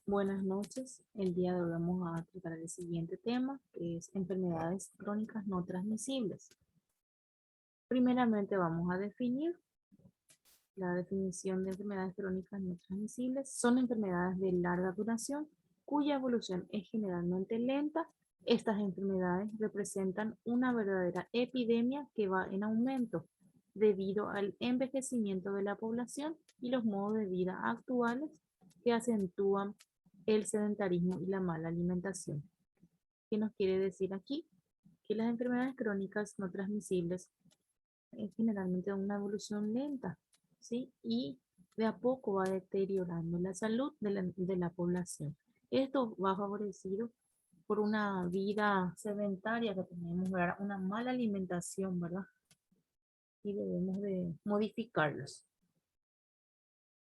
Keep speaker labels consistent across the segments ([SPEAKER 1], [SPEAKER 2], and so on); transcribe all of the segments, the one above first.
[SPEAKER 1] Buenas noches. El día de hoy vamos a tratar el siguiente tema, que es enfermedades crónicas no transmisibles. Primeramente vamos a definir la definición de enfermedades crónicas no transmisibles. Son enfermedades de larga duración cuya evolución es generalmente lenta. Estas enfermedades representan una verdadera epidemia que va en aumento debido al envejecimiento de la población y los modos de vida actuales que acentúan el sedentarismo y la mala alimentación. ¿Qué nos quiere decir aquí? Que las enfermedades crónicas no transmisibles es generalmente una evolución lenta, ¿sí? Y de a poco va deteriorando la salud de la población. Esto va favorecido por una vida sedentaria que tenemos, ¿verdad? Una mala alimentación, ¿verdad? Y debemos de modificarlos.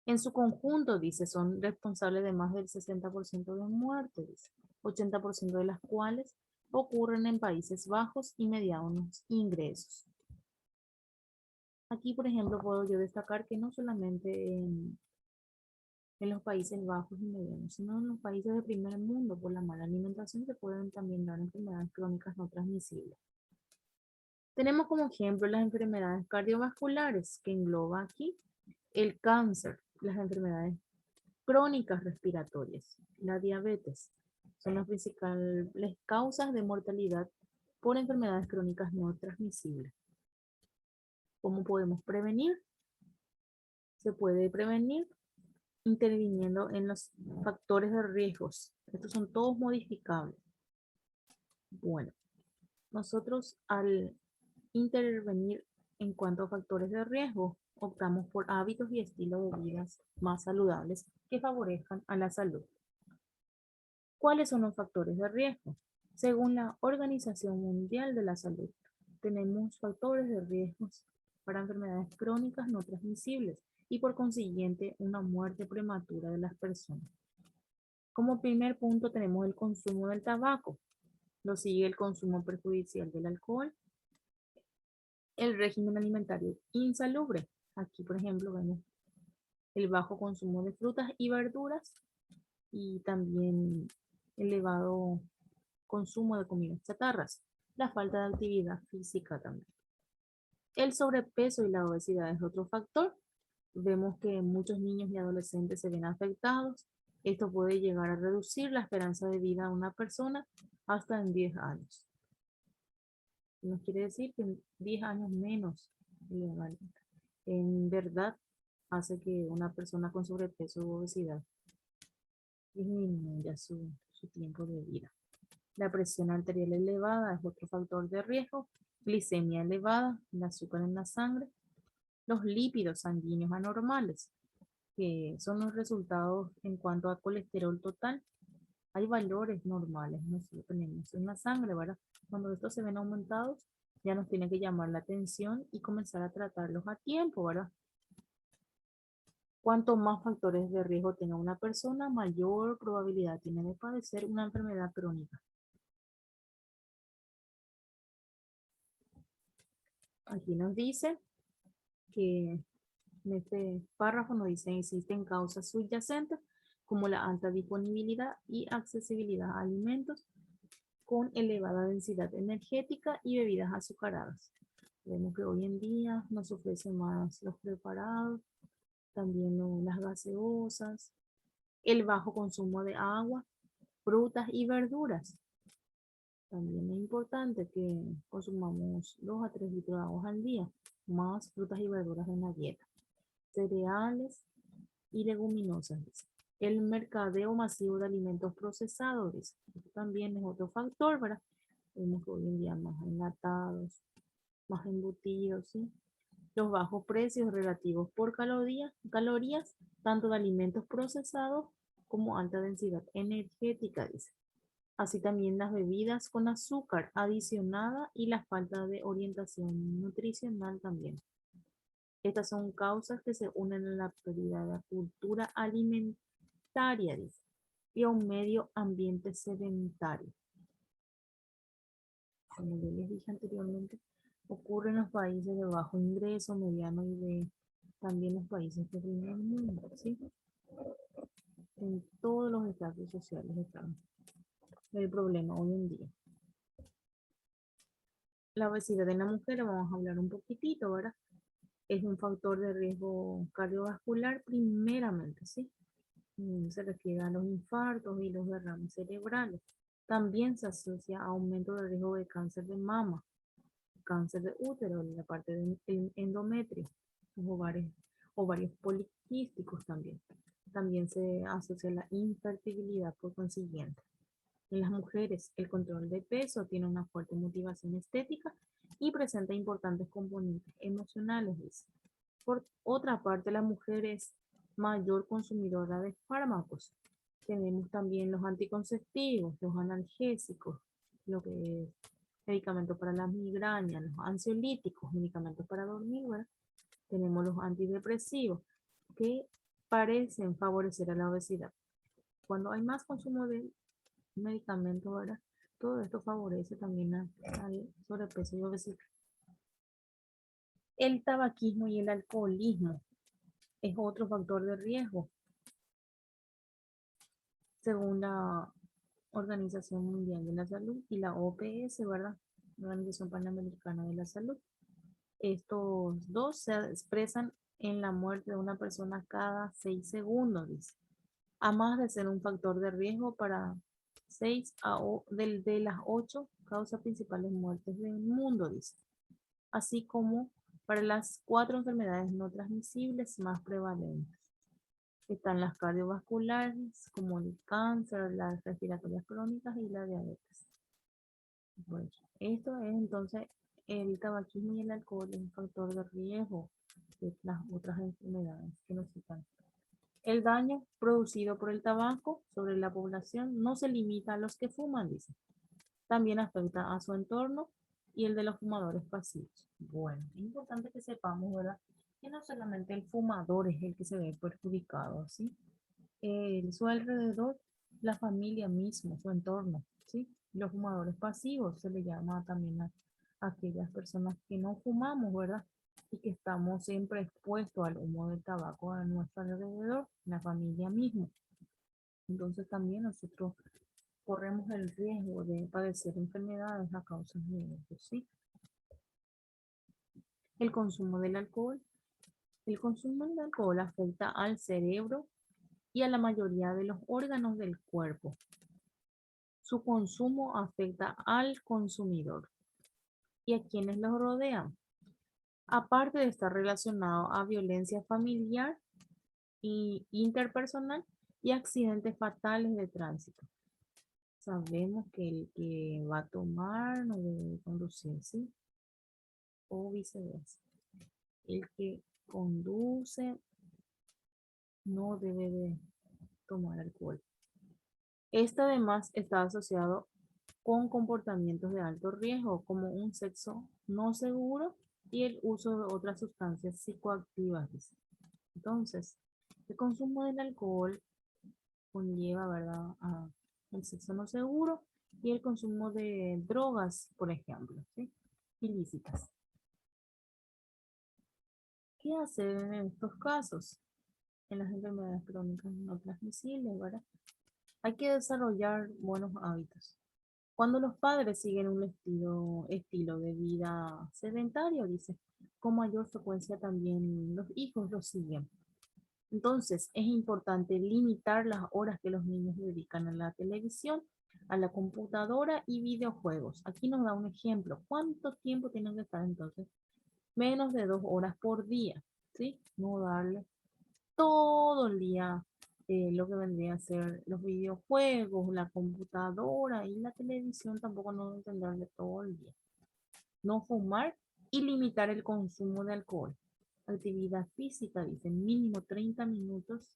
[SPEAKER 1] En su conjunto, dice, son responsables de más del 60% de muertes, 80% de las cuales ocurren en Países Bajos y medianos ingresos. Aquí, por ejemplo, puedo yo destacar que no solamente en los Países Bajos y medianos, sino en los países de primer mundo, por la mala alimentación, se pueden también dar enfermedades crónicas no transmisibles. Tenemos como ejemplo las enfermedades cardiovasculares, que engloba aquí el cáncer, las enfermedades crónicas respiratorias, la diabetes, son las principales causas de mortalidad por enfermedades crónicas no transmisibles. ¿Cómo podemos prevenir? Se puede prevenir interviniendo en los factores de riesgos. Estos son todos modificables. Bueno, nosotros al intervenir en cuanto a factores de riesgo, optamos por hábitos y estilos de vida más saludables que favorezcan a la salud. ¿Cuáles son los factores de riesgo? Según la Organización Mundial de la Salud, tenemos factores de riesgo para enfermedades crónicas no transmisibles y por consiguiente una muerte prematura de las personas. Como primer punto tenemos el consumo del tabaco, lo sigue el consumo perjudicial del alcohol, el régimen alimentario insalubre. Aquí, por ejemplo, vemos el bajo consumo de frutas y verduras y también elevado consumo de comidas chatarras, la falta de actividad física también. El sobrepeso y la obesidad es otro factor. Vemos que muchos niños y adolescentes se ven afectados. Esto puede llegar a reducir la esperanza de vida de una persona hasta en 10 años. Nos quiere decir que en 10 años menos en verdad hace que una persona con sobrepeso o obesidad disminuya su tiempo de vida. La presión arterial elevada es otro factor de riesgo, glicemia elevada, el azúcar en la sangre, los lípidos sanguíneos anormales, que son los resultados en cuanto a colesterol total. Hay valores normales, nosotros tenemos en la sangre, ¿verdad? Cuando estos se ven aumentados, ya nos tiene que llamar la atención y comenzar a tratarlos a tiempo, ¿verdad? Cuanto más factores de riesgo tenga una persona, mayor probabilidad tiene de padecer una enfermedad crónica. Aquí nos dice que en este párrafo nos dice existen causas subyacentes como la alta disponibilidad y accesibilidad a alimentos con elevada densidad energética y bebidas azucaradas. Vemos que hoy en día nos ofrecen más los preparados, también las gaseosas, el bajo consumo de agua, frutas y verduras. También es importante que consumamos 2 a 3 litros de agua al día, más frutas y verduras en la dieta, cereales y leguminosas. El mercadeo masivo de alimentos procesados, esto también es otro factor, ¿verdad? Vemos que hoy en día más enlatados, más embutidos, ¿sí? Los bajos precios relativos por calorías, tanto de alimentos procesados como alta densidad energética, dice. Así también las bebidas con azúcar adicionada y la falta de orientación nutricional también. Estas son causas que se unen a la pérdida de la cultura alimentaria, dice, y a un medio ambiente sedentario. Como yo les dije anteriormente, ocurre en los países de bajo ingreso, mediano y también los países de primer mundo, ¿sí? en todos los estratos sociales están el problema hoy en día. La obesidad en la mujer, vamos a hablar un poquitito, ¿verdad? Es un factor de riesgo cardiovascular primeramente, ¿sí? Se refiere a los infartos y los derrames cerebrales. También se asocia a aumento de riesgo de cáncer de mama, cáncer de útero, en la parte del endometrio, los ovarios poliquísticos también. También se asocia a la infertilidad por consiguiente. En las mujeres, el control de peso tiene una fuerte motivación estética y presenta importantes componentes emocionales, dice. Por otra parte, la mujer es mayor consumidora de fármacos. Tenemos también los anticonceptivos, los analgésicos, lo que es medicamentos para las migrañas, los ansiolíticos, medicamentos para dormir, ¿verdad? Tenemos los antidepresivos que parecen favorecer a la obesidad. Cuando hay más consumo de medicamentos, ¿verdad? Todo esto favorece también al sobrepeso y obesidad. El tabaquismo y el alcoholismo es otro factor de riesgo. Según la Organización Mundial de la Salud y la OPS, ¿verdad? La Organización Panamericana de la Salud. Estos dos se expresan en la muerte de una persona cada 6 segundos, dice. A más de ser un factor de riesgo para 6 de las 8 causas principales de muertes del mundo, dice. Así como para las 4 enfermedades no transmisibles más prevalentes. Están las cardiovasculares, como el cáncer, las respiratorias crónicas y la diabetes. Bueno, esto es entonces el tabaquismo y el alcohol es un factor de riesgo de las otras enfermedades que nos citan. El daño producido por el tabaco sobre la población no se limita a los que fuman, dice. También afecta a su entorno y el de los fumadores pasivos. Bueno, es importante que sepamos, ¿verdad? Que no solamente el fumador es el que se ve perjudicado, ¿sí? Su alrededor, la familia mismo, su entorno, ¿sí? Los fumadores pasivos se le llama también a aquellas personas que no fumamos, ¿verdad? Y que estamos siempre expuestos al humo del tabaco a nuestro alrededor, la familia misma. Entonces también nosotros corremos el riesgo de padecer enfermedades a causa de ello, ¿sí? El consumo del alcohol. El consumo del alcohol afecta al cerebro y a la mayoría de los órganos del cuerpo. Su consumo afecta al consumidor y a quienes los rodean. Aparte de estar relacionado a violencia familiar y interpersonal y accidentes fatales de tránsito. Sabemos que el que va a tomar no debe conducir, ¿sí? O viceversa. El que conduce no debe de tomar alcohol. Este además está asociado con comportamientos de alto riesgo, como un sexo no seguro y el uso de otras sustancias psicoactivas. Entonces, el consumo del alcohol conlleva, ¿verdad?, a el sexo no seguro y el consumo de drogas, por ejemplo, ¿sí? Ilícitas. ¿Qué hacer en estos casos? En las enfermedades crónicas no transmisibles, ¿verdad? Hay que desarrollar buenos hábitos. Cuando los padres siguen un estilo de vida sedentario, dice, con mayor frecuencia también los hijos lo siguen. Entonces, es importante limitar las horas que los niños dedican a la televisión, a la computadora y videojuegos. Aquí nos da un ejemplo. ¿Cuánto tiempo tienen que estar entonces? Menos de 2 horas por día, ¿sí? No darle todo el día lo que vendría a ser los videojuegos, la computadora y la televisión, tampoco no entenderle todo el día. No fumar y limitar el consumo de alcohol. Actividad física, dicen, mínimo 30 minutos,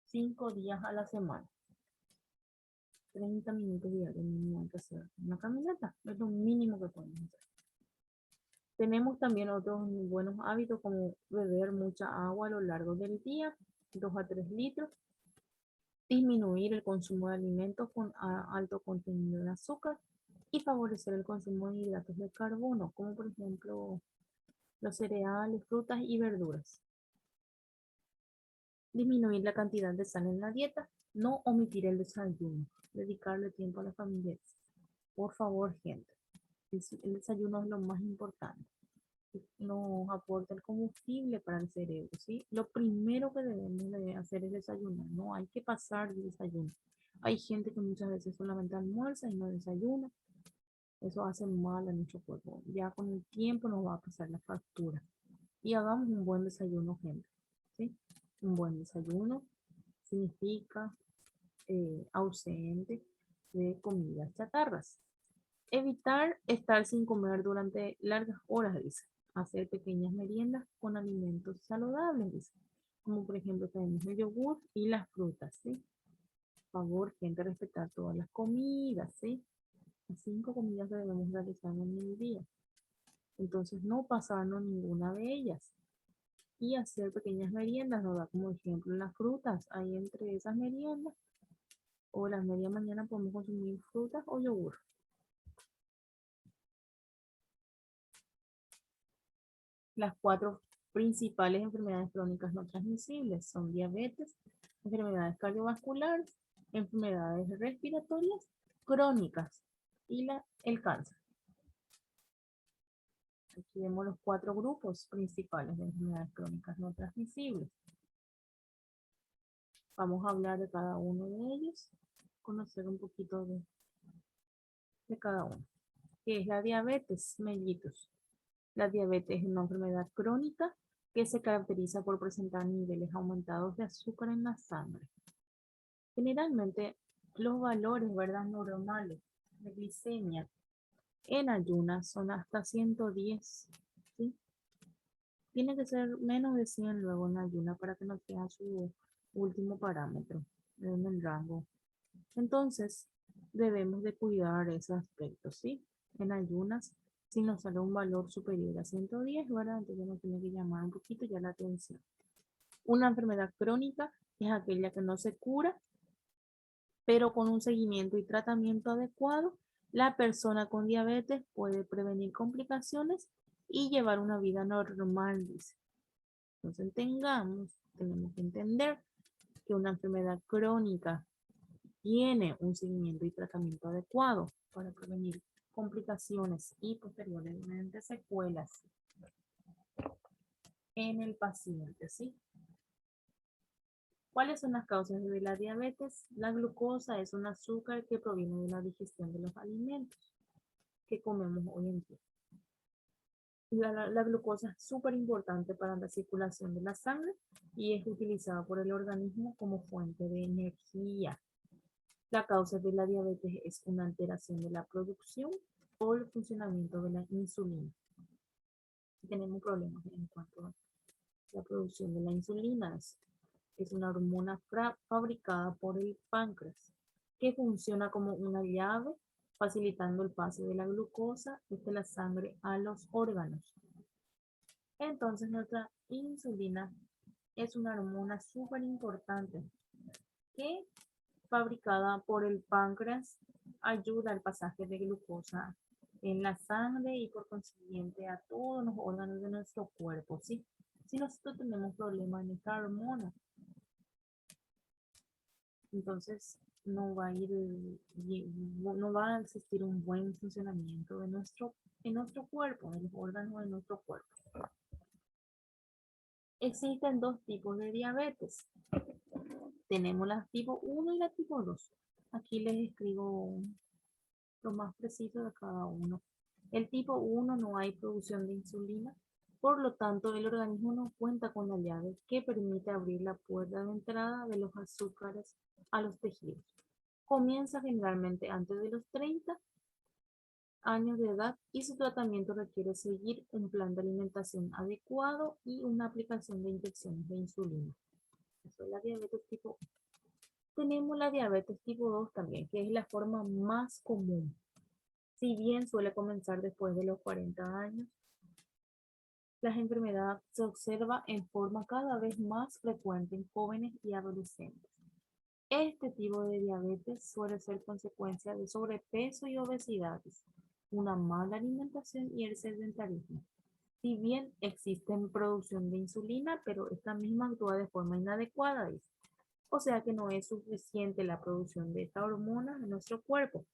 [SPEAKER 1] 5 días a la semana. 30 minutos diarios mínimo hay que hacer. Una caminata es lo mínimo que podemos hacer. Tenemos también otros buenos hábitos como beber mucha agua a lo largo del día, 2 a 3 litros. Disminuir el consumo de alimentos con alto contenido en azúcar y favorecer el consumo de hidratos de carbono, como por ejemplo los cereales, frutas y verduras. Disminuir la cantidad de sal en la dieta. No omitir el desayuno. Dedicarle tiempo a la familia. Por favor, gente. El desayuno es lo más importante. Nos aporta el combustible para el cerebro, ¿sí? Lo primero que debemos de hacer es desayunar, no hay que pasar de desayuno. Hay gente que muchas veces solamente almuerza y no desayuna. Eso hace mal a nuestro cuerpo. Ya con el tiempo nos va a pasar la factura. Y hagamos un buen desayuno, gente, ¿sí? Un buen desayuno significa ausente de comidas chatarras. Evitar estar sin comer durante largas horas, dice. Hacer pequeñas meriendas con alimentos saludables, dice. Como por ejemplo tenemos el yogur y las frutas, ¿sí? Por favor, gente, respetar todas las comidas, ¿sí? Las 5 comidas que debemos realizar en el día. Entonces no pasarnos ninguna de ellas. Y hacer pequeñas meriendas, nos da como ejemplo las frutas. Ahí entre esas meriendas o las media mañana podemos consumir frutas o yogur. Las 4 principales enfermedades crónicas no transmisibles son diabetes, enfermedades cardiovasculares, enfermedades respiratorias crónicas y el cáncer. Aquí vemos los 4 grupos principales de enfermedades crónicas no transmisibles. Vamos a hablar de cada uno de ellos, conocer un poquito de cada uno. ¿Qué es la diabetes mellitus? La diabetes es una enfermedad crónica que se caracteriza por presentar niveles aumentados de azúcar en la sangre. Generalmente los valores, ¿verdad?, normales de glicemia en ayunas son hasta 110, ¿sí? Tiene que ser menos de 100 luego en ayuna para que no sea su último parámetro en el rango. Entonces, debemos de cuidar ese aspecto, ¿sí? En ayunas, si nos sale un valor superior a 110, ¿verdad? Entonces nos tiene que llamar un poquito ya la atención. Una enfermedad crónica es aquella que no se cura, pero con un seguimiento y tratamiento adecuado, la persona con diabetes puede prevenir complicaciones y llevar una vida normal, dice. Entonces tenemos que entender que una enfermedad crónica tiene un seguimiento y tratamiento adecuado para prevenir complicaciones y posteriormente secuelas en el paciente, ¿sí? ¿Cuáles son las causas de la diabetes? La glucosa es un azúcar que proviene de la digestión de los alimentos que comemos hoy en día. La glucosa es súper importante para la circulación de la sangre y es utilizada por el organismo como fuente de energía. La causa de la diabetes es una alteración de la producción o el funcionamiento de la insulina. Tenemos problemas en cuanto a la producción de la insulina. Es una hormona fabricada por el páncreas que funciona como una llave facilitando el paso de la glucosa desde la sangre a los órganos. Entonces nuestra insulina es una hormona súper importante que fabricada por el páncreas ayuda al pasaje de glucosa en la sangre y por consiguiente a todos los órganos de nuestro cuerpo, ¿sí? Si nosotros tenemos problemas en esta hormona, entonces no va a existir un buen funcionamiento en nuestro cuerpo, en los órganos de nuestro cuerpo. Existen 2 tipos de diabetes. Tenemos la tipo 1 y la tipo 2. Aquí les escribo lo más preciso de cada uno. El tipo 1 no hay producción de insulina, por lo tanto el organismo no cuenta con la llave que permite abrir la puerta de entrada de los azúcares a los tejidos. Comienza generalmente antes de los 30 años de edad y su tratamiento requiere seguir un plan de alimentación adecuado y una aplicación de inyecciones de insulina. Eso es la diabetes tipo 1. Tenemos la diabetes tipo 2 también, que es la forma más común. Si bien suele comenzar después de los 40 años, la enfermedad se observa en forma cada vez más frecuente en jóvenes y adolescentes. Este tipo de diabetes suele ser consecuencia de sobrepeso y obesidad, una mala alimentación y el sedentarismo. Si bien existe producción de insulina, pero esta misma actúa de forma inadecuada, dice. O sea que no es suficiente la producción de esta hormona en nuestro cuerpo.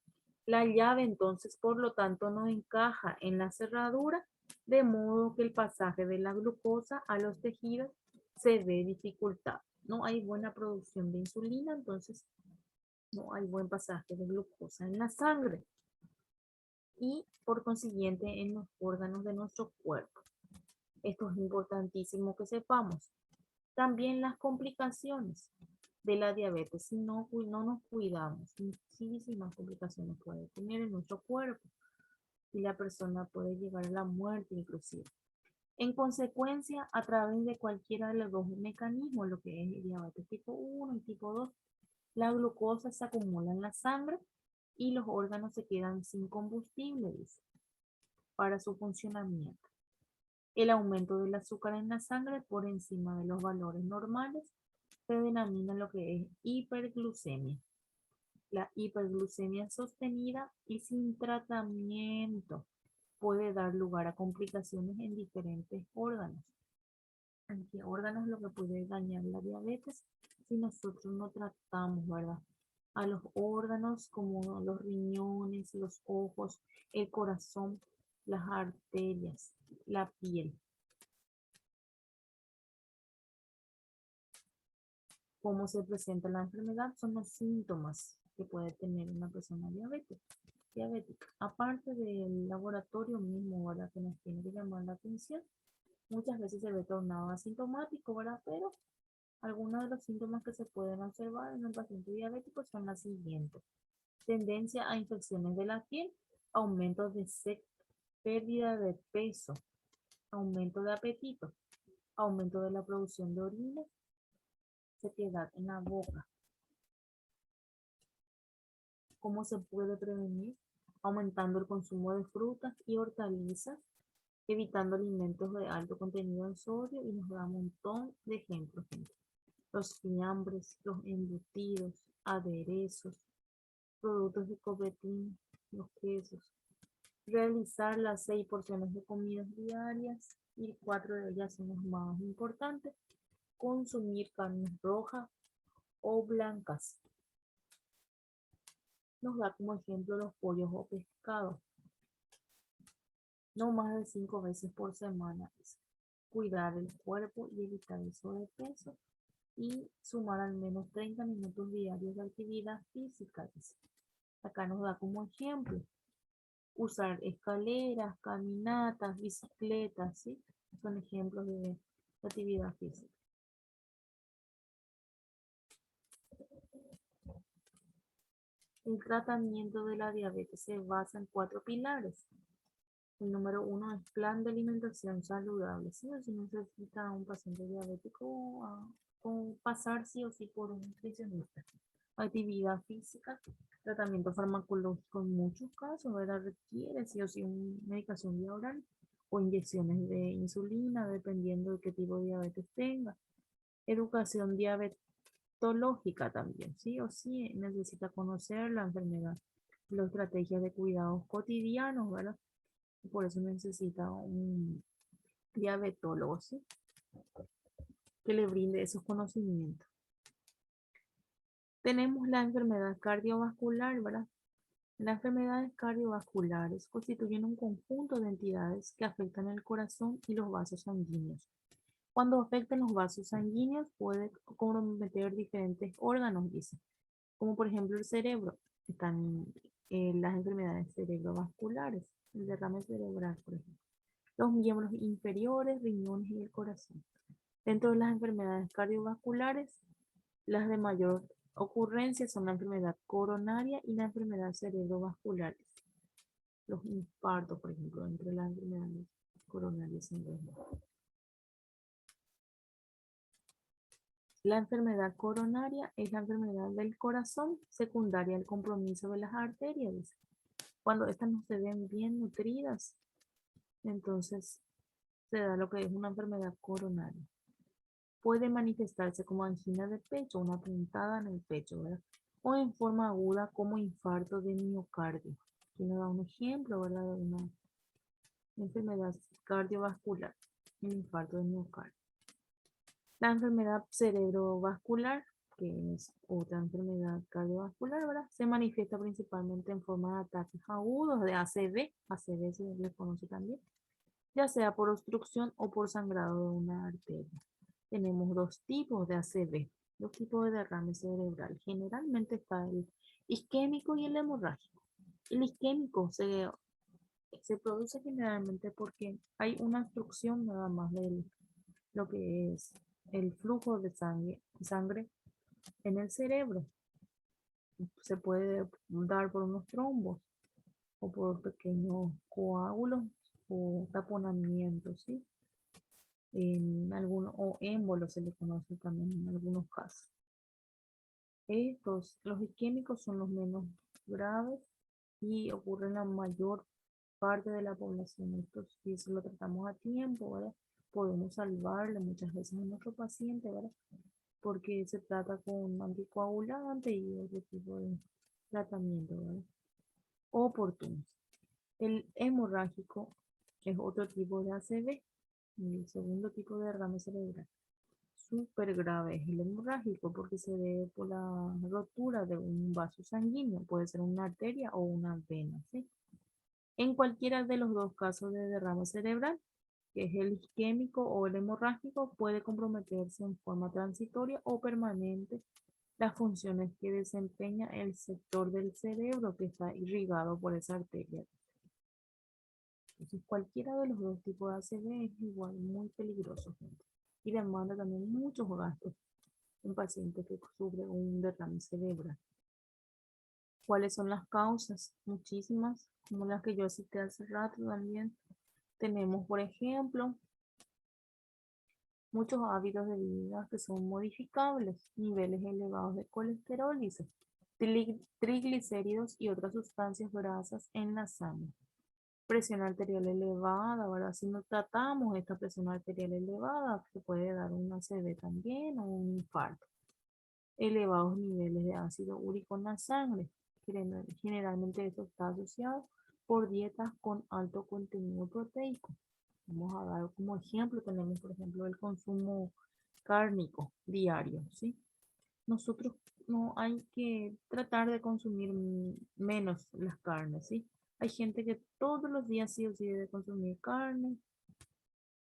[SPEAKER 1] La llave entonces, por lo tanto, no encaja en la cerradura, de modo que el pasaje de la glucosa a los tejidos se ve dificultado. No hay buena producción de insulina, entonces no hay buen pasaje de glucosa en la sangre y por consiguiente en los órganos de nuestro cuerpo. Esto es importantísimo que sepamos. También las complicaciones de la diabetes, si no nos cuidamos, muchísimas complicaciones puede tener en nuestro cuerpo y la persona puede llegar a la muerte inclusive. En consecuencia, a través de cualquiera de los dos mecanismos, lo que es diabetes tipo 1 y tipo 2, la glucosa se acumula en la sangre y los órganos se quedan sin combustible, dice, para su funcionamiento. El aumento del azúcar en la sangre por encima de los valores normales se denomina lo que es hiperglucemia. La hiperglucemia sostenida y sin tratamiento puede dar lugar a complicaciones en diferentes órganos. ¿En qué órganos lo que puede dañar la diabetes si nosotros no tratamos, verdad? A los órganos como los riñones, los ojos, el corazón, las arterias, la piel. ¿Cómo se presenta la enfermedad? Son los síntomas que puede tener una persona diabética. Aparte del laboratorio mismo, ¿verdad? Que nos tiene que llamar la atención, muchas veces se ve tornado asintomático, ¿verdad? Pero algunos de los síntomas que se pueden observar en el paciente diabético son las siguientes. Tendencia a infecciones de la piel, aumento de sed, pérdida de peso, aumento de apetito, aumento de la producción de orina, sequedad en la boca. ¿Cómo se puede prevenir? Aumentando el consumo de frutas y hortalizas, evitando alimentos de alto contenido en sodio, y nos da un montón de ejemplos. Los fiambres, los embutidos, aderezos, productos de copetín, los quesos. Realizar las 6 porciones de comidas diarias y 4 de ellas son las más importantes. Consumir carnes rojas o blancas. Nos da como ejemplo los pollos o pescados. No más de 5 veces por semana. Cuidar el cuerpo y evitar el sobrepeso. Y sumar al menos 30 minutos diarios de actividad física. Acá nos da como ejemplo usar escaleras, caminatas, bicicletas, ¿sí? Son ejemplos de actividad física. El tratamiento de la diabetes se basa en 4 pilares. El número 1 es plan de alimentación saludable. Sí o sí necesita un paciente diabético pasar sí o sí por un nutricionista. Actividad física, tratamiento farmacológico en muchos casos, ¿verdad? Requiere sí o sí una medicación vía oral o inyecciones de insulina, dependiendo de qué tipo de diabetes tenga. Educación diabetológica también, sí o sí necesita conocer la enfermedad, las estrategias de cuidados cotidianos, ¿verdad? Por eso necesita un diabetólogo, ¿sí? Que le brinde esos conocimientos. Tenemos la enfermedad cardiovascular, ¿verdad? Las enfermedades cardiovasculares constituyen un conjunto de entidades que afectan el corazón y los vasos sanguíneos. Cuando afectan los vasos sanguíneos puede comprometer diferentes órganos, dice, como por ejemplo el cerebro. Están las enfermedades cerebrovasculares, el derrame cerebral, por ejemplo. Los miembros inferiores, riñones y el corazón. Dentro de las enfermedades cardiovasculares, las de mayor ocurrencia son la enfermedad coronaria y la enfermedad cerebrovascular. Los infartos, por ejemplo, entre las enfermedades coronarias son dos. La enfermedad coronaria es la enfermedad del corazón secundaria al compromiso de las arterias. Cuando estas no se ven bien nutridas, entonces se da lo que es una enfermedad coronaria. Puede manifestarse como angina de pecho, una puntada en el pecho, ¿verdad? O en forma aguda como infarto de miocardio. Aquí nos da un ejemplo, ¿verdad? De enfermedad cardiovascular, el infarto de miocardio. La enfermedad cerebrovascular, que es otra enfermedad cardiovascular, ¿verdad? Se manifiesta principalmente en forma de ataques agudos de ACV, ACV se le conoce también, ya sea por obstrucción o por sangrado de una arteria. Tenemos dos tipos de ACV, dos tipos de derrame cerebral. Generalmente está el isquémico y el hemorrágico. El isquémico se produce generalmente porque hay una obstrucción nada más de lo que es el flujo de sangre en el cerebro. Se puede dar por unos trombos o por pequeños coágulos o taponamientos, ¿sí? En algunos, o émbolos se le conoce también en algunos casos. Los isquémicos son los menos graves y ocurren en la mayor parte de la población. Esto, si se lo tratamos a tiempo, ¿verdad? Podemos salvarle muchas veces a nuestro paciente, ¿verdad? Porque se trata con anticoagulante y otro tipo de tratamiento, ¿verdad? Oportunos. El hemorrágico es otro tipo de ACV, el segundo tipo de derrame cerebral. Súper grave es el hemorrágico porque se debe por la rotura de un vaso sanguíneo, puede ser una arteria o una vena, ¿sí? En cualquiera de los dos casos de derrame cerebral, que es el isquémico o el hemorrágico, puede comprometerse en forma transitoria o permanente las funciones que desempeña el sector del cerebro que está irrigado por esa arteria. Entonces, cualquiera de los dos tipos de ACV es igual muy peligroso, gente, y demanda también muchos gastos un paciente que sufre un derrame cerebral. ¿Cuáles son las causas? Muchísimas, como las que yo cité hace rato también. Tenemos, por ejemplo, muchos hábitos de vida que son modificables, niveles elevados de colesterol, dice, triglicéridos y otras sustancias grasas en la sangre. Presión arterial elevada, ¿verdad? Si no tratamos esta presión arterial elevada, se puede dar un ACV también o un infarto. Elevados niveles de ácido úrico en la sangre. Generalmente eso está asociado por dietas con alto contenido proteico. Vamos a dar como ejemplo, tenemos por ejemplo el consumo cárnico diario, ¿sí? Nosotros no hay que tratar de consumir menos las carnes, ¿sí? Hay gente que todos los días sí o sí debe consumir carne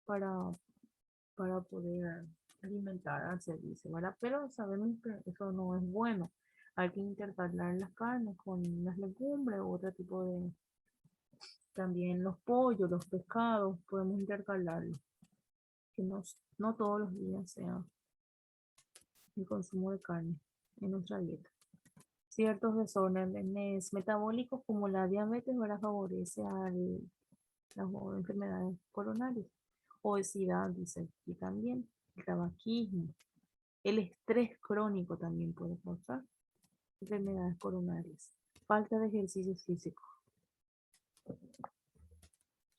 [SPEAKER 1] para, para poder alimentarse, dice, ¿verdad? Pero sabemos que eso no es bueno. Hay que intercalar las carnes con las legumbres o otro tipo de, también los pollos, los pescados, podemos intercalarlos. Que no todos los días sea el consumo de carne en nuestra dieta. Ciertos desórdenes metabólicos como la diabetes ahora favorece a las enfermedades coronarias. Obesidad, dice aquí también, el tabaquismo, el estrés crónico también puede causar enfermedades coronarias. Falta de ejercicio físico.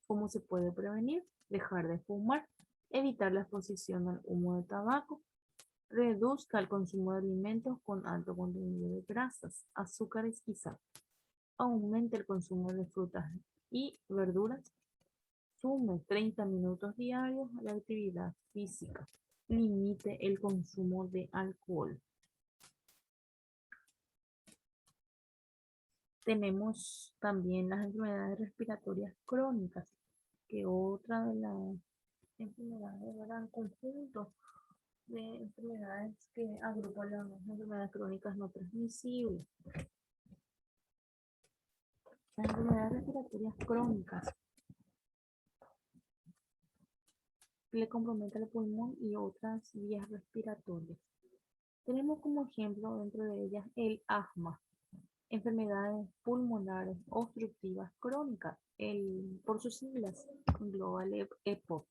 [SPEAKER 1] ¿Cómo se puede prevenir? Dejar de fumar, evitar la exposición al humo de tabaco, reduzca el consumo de alimentos con alto contenido de grasas, azúcares y sal. Aumente el consumo de frutas y verduras. Sume 30 minutos diarios a la actividad física. Limite el consumo de alcohol. Tenemos también las enfermedades respiratorias crónicas, que otra de las enfermedades, ¿verdad? Conjunto de enfermedades que agrupan las enfermedades crónicas no transmisibles. Las enfermedades respiratorias crónicas le comprometen el pulmón y otras vías respiratorias. Tenemos como ejemplo dentro de ellas el asma, enfermedades pulmonares obstructivas crónicas, por sus siglas, engloba el EPOC,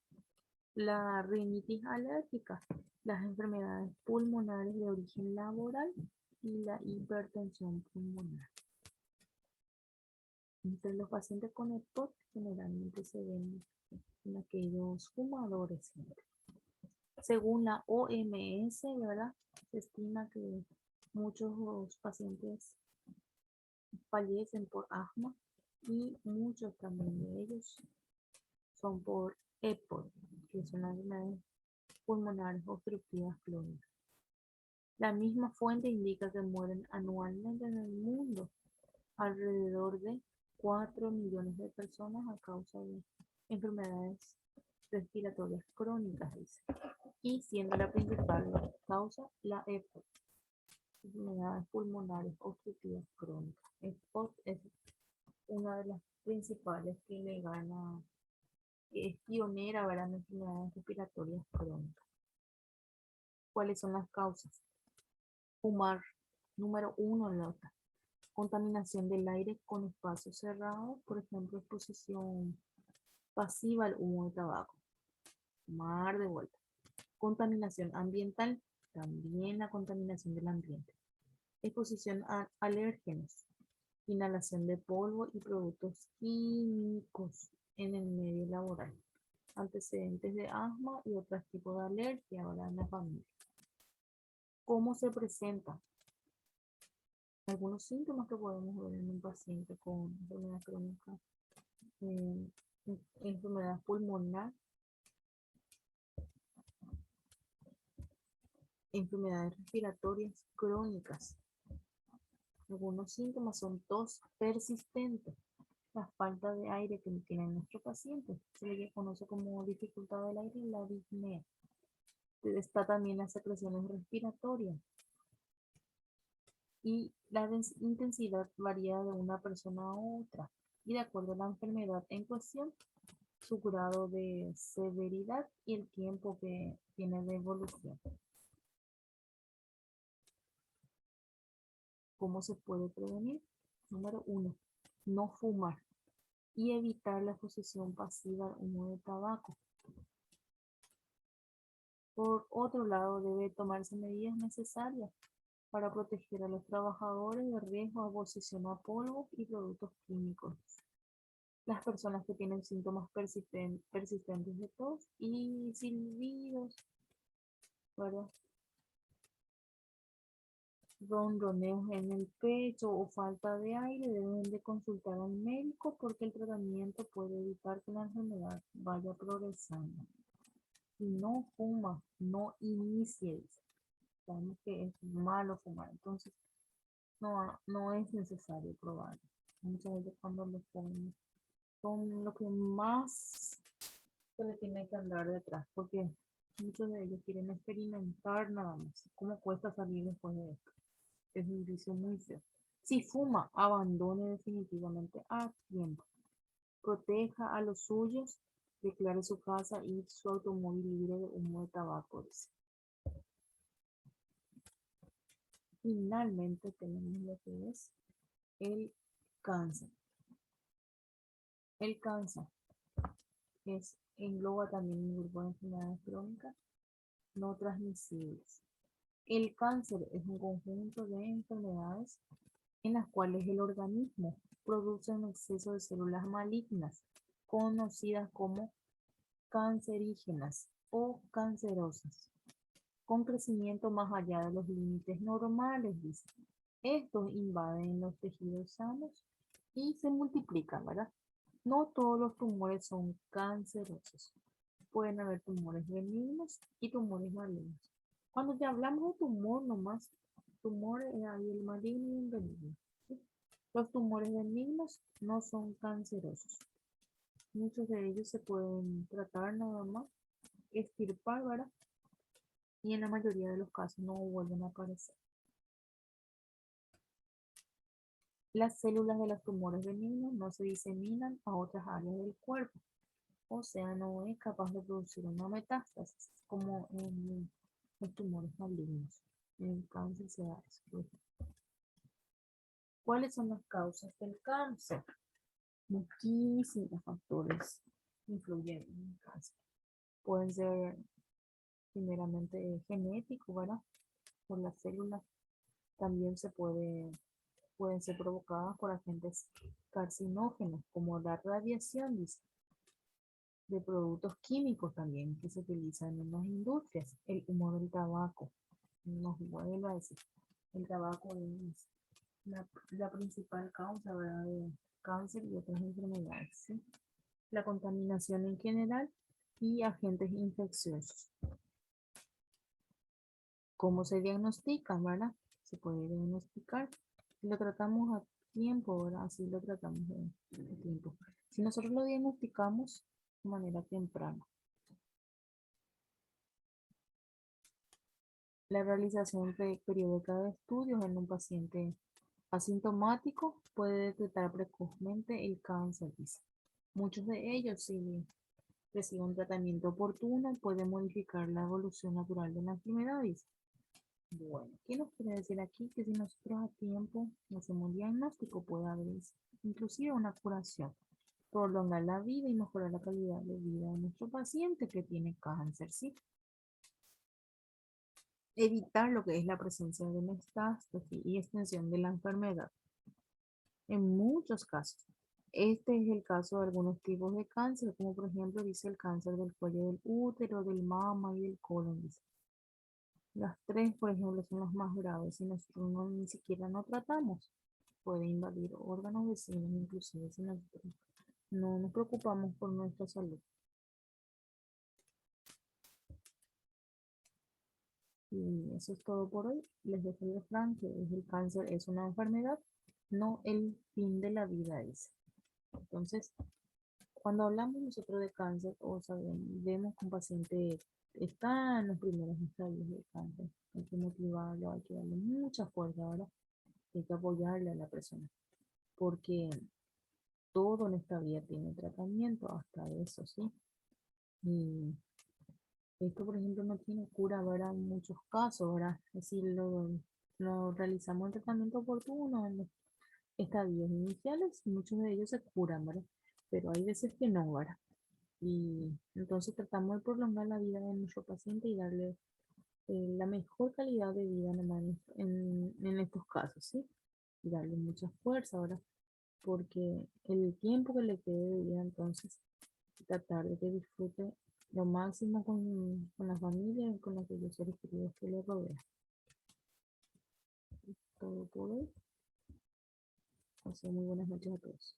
[SPEAKER 1] la rinitis alérgica, las enfermedades pulmonares de origen laboral y la hipertensión pulmonar. Entre los pacientes con EPOC generalmente se ven en aquellos fumadores. Según la OMS, ¿verdad? Se estima que muchos pacientes fallecen por asma y muchos también de ellos son por EPOC, que son las enfermedades pulmonares obstructivas crónicas. La misma fuente indica que mueren anualmente en el mundo alrededor de 4 millones de personas a causa de enfermedades respiratorias crónicas, dice. Y siendo la principal causa la EPOC, enfermedades pulmonares obstructivas crónicas. EPOC es una de las principales que le gana, que es pionera, ¿verdad?, en enfermedades respiratorias crónicas. ¿Cuáles son las causas? Fumar, número uno, nota. Contaminación del aire con espacios cerrados, por ejemplo, exposición pasiva al humo de tabaco. Fumar de vuelta. Contaminación ambiental, también la contaminación del ambiente. Exposición a alérgenos, inhalación de polvo y productos químicos en el medio laboral, antecedentes de asma y otros tipos de alergia ahora en la familia. ¿Cómo se presenta? Algunos síntomas que podemos ver en un paciente con enfermedad crónica, eh, enfermedad pulmonar, enfermedades respiratorias crónicas. Algunos síntomas son tos persistente, la falta de aire que tiene nuestro paciente, se le conoce como dificultad del aire y la disnea. Está también las secreciones respiratorias y la intensidad varía de una persona a otra y de acuerdo a la enfermedad en cuestión, su grado de severidad y el tiempo que tiene de evolución. ¿Cómo se puede prevenir? Número uno, no fumar y evitar la exposición pasiva al humo de tabaco. Por otro lado, debe tomarse medidas necesarias para proteger a los trabajadores de riesgo a exposición a polvo y productos químicos. Las personas que tienen síntomas persistentes de tos y silbidos, ¿verdad?, ronroneos en el pecho o falta de aire, deben de consultar al médico porque el tratamiento puede evitar que la enfermedad vaya progresando. Si no fuma, no inicie. Sabemos que es malo fumar, entonces no es necesario probarlo. Muchas veces cuando los jóvenes son lo que más se le tiene que andar detrás, porque muchos de ellos quieren experimentar nada más. ¿Cómo cuesta salir después de esto? Es un vicio muy feo. Si fuma, abandone definitivamente a tiempo. Proteja a los suyos, declare su casa y su automóvil libre de humo de tabaco. Finalmente tenemos lo que es el cáncer. El cáncer engloba también un grupo de enfermedades crónicas no transmisibles. El cáncer es un conjunto de enfermedades en las cuales el organismo produce un exceso de células malignas, conocidas como cancerígenas o cancerosas, con crecimiento más allá de los límites normales, dice. Estos invaden los tejidos sanos y se multiplican, ¿verdad? No todos los tumores son cancerosos. Pueden haber tumores benignos y tumores malignos. Cuando ya hablamos de tumor, nomás, tumores hay el maligno y el benigno, ¿sí? Los tumores benignos no son cancerosos. Muchos de ellos se pueden tratar nada más, extirpar, ¿verdad? Y en la mayoría de los casos no vuelven a aparecer. Las células de los tumores benignos no se diseminan a otras áreas del cuerpo, o sea, no es capaz de producir una metástasis como en los tumores malignos. En el cáncer se da eso. ¿Cuáles son las causas del cáncer? Muchísimos factores influyen en el cáncer. Pueden ser primeramente genéticos, ¿verdad? Por las células. También pueden ser provocadas por agentes carcinógenos, como la radiación, dice, de productos químicos también que se utilizan en las industrias. El humo del tabaco, nos vuelve a decir, el tabaco es la principal causa, ¿verdad?, de cáncer y otras enfermedades, ¿sí? la contaminación en general y agentes infecciosos. ¿Cómo se diagnostican, verdad? Se puede diagnosticar. Si lo tratamos a tiempo, ¿verdad? Así lo tratamos a tiempo. Si nosotros lo diagnosticamos de manera temprana. La realización periódica de estudios en un paciente asintomático puede detectar precozmente el cáncer, dice. Muchos de ellos, si reciben un tratamiento oportuno, pueden modificar la evolución natural de la enfermedad, dice. Bueno, ¿qué nos quiere decir aquí? Que si nosotros a tiempo hacemos un diagnóstico, puede haber inclusive una curación, prolongar la vida y mejorar la calidad de vida de nuestro paciente que tiene cáncer, ¿sí? Evitar lo que es la presencia de metástasis y extensión de la enfermedad. En muchos casos, este es el caso de algunos tipos de cáncer, como por ejemplo dice el cáncer del cuello del útero, del mama y del colon. Dice. Las tres, por ejemplo, son las más graves y nosotros ni siquiera no tratamos. Puede invadir órganos vecinos, inclusive si nosotros no nos preocupamos por nuestra salud. Y eso es todo por hoy. Les dejo el refrán que es el cáncer es una enfermedad, no el fin de la vida es. Entonces, cuando hablamos nosotros de cáncer o sabemos, vemos que un paciente está en los primeros estadios de cáncer, hay que motivarlo, hay que darle mucha fuerza, ¿verdad? Hay que apoyarle a la persona, porque todo en esta vida tiene tratamiento, hasta eso, ¿sí? Y esto, por ejemplo, no tiene cura, ¿verdad? En muchos casos, ¿verdad? Es decir, lo realizamos el tratamiento oportuno en los estadios iniciales, muchos de ellos se curan, ¿verdad? Pero hay veces que no, ¿verdad? Y entonces tratamos de prolongar la vida de nuestro paciente y darle la mejor calidad de vida nomás en estos casos, ¿sí? Y darle mucha fuerza ahora, porque el tiempo que le quede de vida, entonces, tratar de que disfrute lo máximo con la familia y con aquellos seres queridos que le rodean. Todo por hoy. Así muy buenas noches a todos.